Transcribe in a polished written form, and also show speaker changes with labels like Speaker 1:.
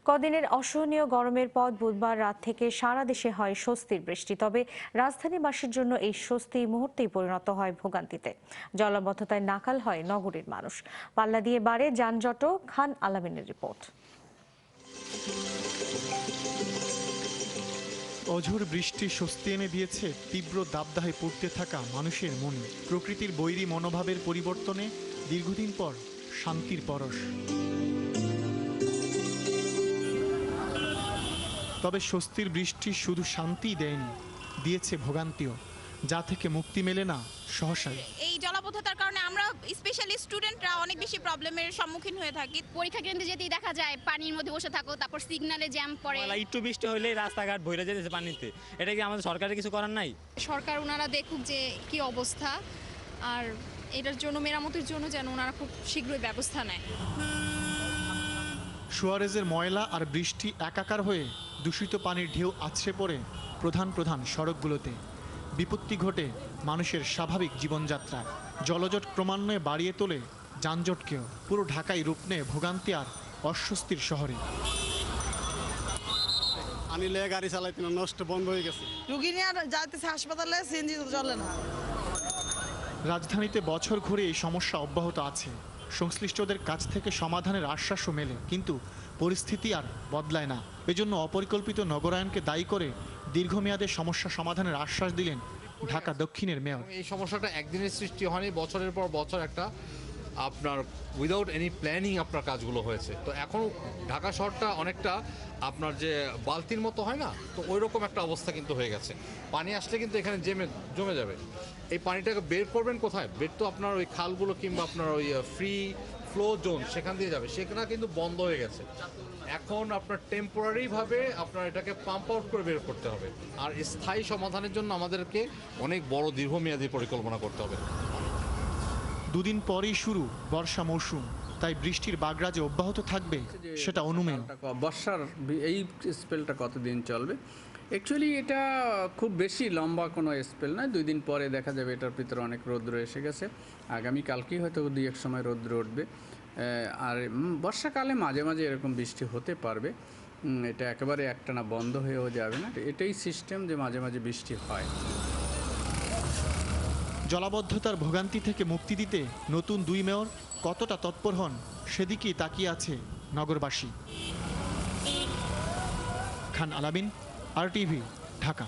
Speaker 1: কদিনের অসহনীয় গরমের পর বুধবার রাত থেকে সারা দেশে হয় স্বস্তির বৃষ্টি। তবে রাজধানীবাসীর জন্য এই স্বস্তি মুহূর্তেই পরিণত হয় ভোগান্তিতে। জলাবদ্ধতায় নাকাল হয় নগরীর মানুষ। পাল্লা দিয়ে বাড়ে যানজটও। খান আলামিনের রিপোর্ট।
Speaker 2: অঝোর বৃষ্টি স্বস্তি এনে দিয়েছে তীব্র দাবদাহে পড়তে থাকা মানুষের মনে। প্রকৃতির বৈরী মনোভাবের পরিবর্তনে দীর্ঘদিন পর শান্তির পরশ। তবে স্বস্তির বৃষ্টি শুধু শান্তিই দেয়নি, দিয়েছে ভোগান্তিও, যা থেকে মুক্তি মেলে না সহসাই।
Speaker 3: এই জলাবদ্ধতার কারণে আমরা স্পেশালি স্টুডেন্টরা অনেক বেশি প্রবলেমের সম্মুখীন হয়ে থাকি।
Speaker 4: পরীক্ষা কেন্দ্রে যেতেই দেখা যায় পানির মধ্যে বসে থাকো, তারপর সিগন্যালে জ্যাম পড়ে।
Speaker 5: একটু বৃষ্টি হলে রাস্তাঘাট ভরে যেতেছে পানিতে। এটা কি আমাদের সরকারের কিছু করার নাই?
Speaker 6: সরকার ওনারা দেখুক যে কি অবস্থা, আর এটার জন্য মেরামতের জন্য যেন ওনারা খুব শীঘ্রই ব্যবস্থা নেয়।
Speaker 2: সুয়ারেজের ময়লা আর বৃষ্টি একাকার হয়ে দূষিত পানির ঢেউ আছড়ে পড়ে প্রধান প্রধান সড়কগুলোতে। বিপত্তি ঘটে মানুষের স্বাভাবিক জীবনযাত্রা। জলজট ক্রমান্বয়ে বাড়িয়ে তোলে যানজটকেও। পুরো ঢাকায় রূপ নেয় ভোগান্তি আর অস্বস্তির শহরে।
Speaker 7: আনিলে গাড়ি চালাইতে না, নষ্ট বন্ধ হয়ে গেছে।
Speaker 8: রুগী নিয়ে যাইতেছে হাসপাতালে, সিএনজি চলে না।
Speaker 2: রাজধানীতে বছর ঘুরে এই সমস্যা অব্যাহত আছে। সংশ্লিষ্টদের কাছ থেকে সমাধানের আশ্বাসও মেলে, কিন্তু পরিস্থিতি আর বদলায় না। এজন্য অপরিকল্পিত নগরায়নকে দায়ী করে দীর্ঘমেয়াদে সমস্যা সমাধানের আশ্বাস দিলেন ঢাকা দক্ষিণের মেয়র।
Speaker 9: এই সমস্যাটা একদিনের সৃষ্টি হয়নি, বছরের পর বছর একটা আপনার উইদাউট এনি প্ল্যানিং আপনার কাজগুলো হয়েছে। তো এখন ঢাকা শহরটা অনেকটা আপনার যে বালতির মতো হয় না, তো ওই রকম একটা অবস্থা কিন্তু হয়ে গেছে। পানি আসলে কিন্তু এখানে জমে যাবে। এই পানিটাকে বের করবেন কোথায়? বের তো আপনার ওই খালগুলো কিংবা আপনার ওই ফ্রি ফ্লো জোন সেখান দিয়ে যাবে, সেখানে কিন্তু বন্ধ হয়ে গেছে। এখন আপনার টেম্পোরারিভাবে আপনার এটাকে পাম্প আউট করে বের করতে হবে। আর স্থায়ী সমাধানের জন্য আমাদেরকে অনেক বড় দীর্ঘমেয়াদী পরিকল্পনা করতে হবে।
Speaker 2: দুদিন পরেই শুরু বর্ষা মৌসুম, তাই বৃষ্টির বাগড়া যে অব্যাহত থাকবে সেটা অনুমেয়।
Speaker 10: বর্ষার এই স্পেলটা কতদিন চলবে? অ্যাকচুয়ালি এটা খুব বেশি লম্বা কোনো স্পেল নয়। 2 দিন পরে দেখা যাবে এটার ভিতরে অনেক রৌদ্র এসে গেছে। আগামীকালকেই হয়তো 2-1 সময় রৌদ্র উঠবে। আর বর্ষাকালে মাঝে মাঝে এরকম বৃষ্টি হতে পারবে। এটা একেবারে একটানা বন্ধ হয়েও যাবে না। এটাই সিস্টেম যে মাঝে মাঝে বৃষ্টি হয়।
Speaker 2: জলাবদ্ধতার ভোগান্তি থেকে মুক্তি দিতে নতুন 2 মেয়র কতটা তৎপর হন, সেদিকেই তাকিয়ে আছে নগরবাসী। খান আলামিন, RTV, ঢাকা।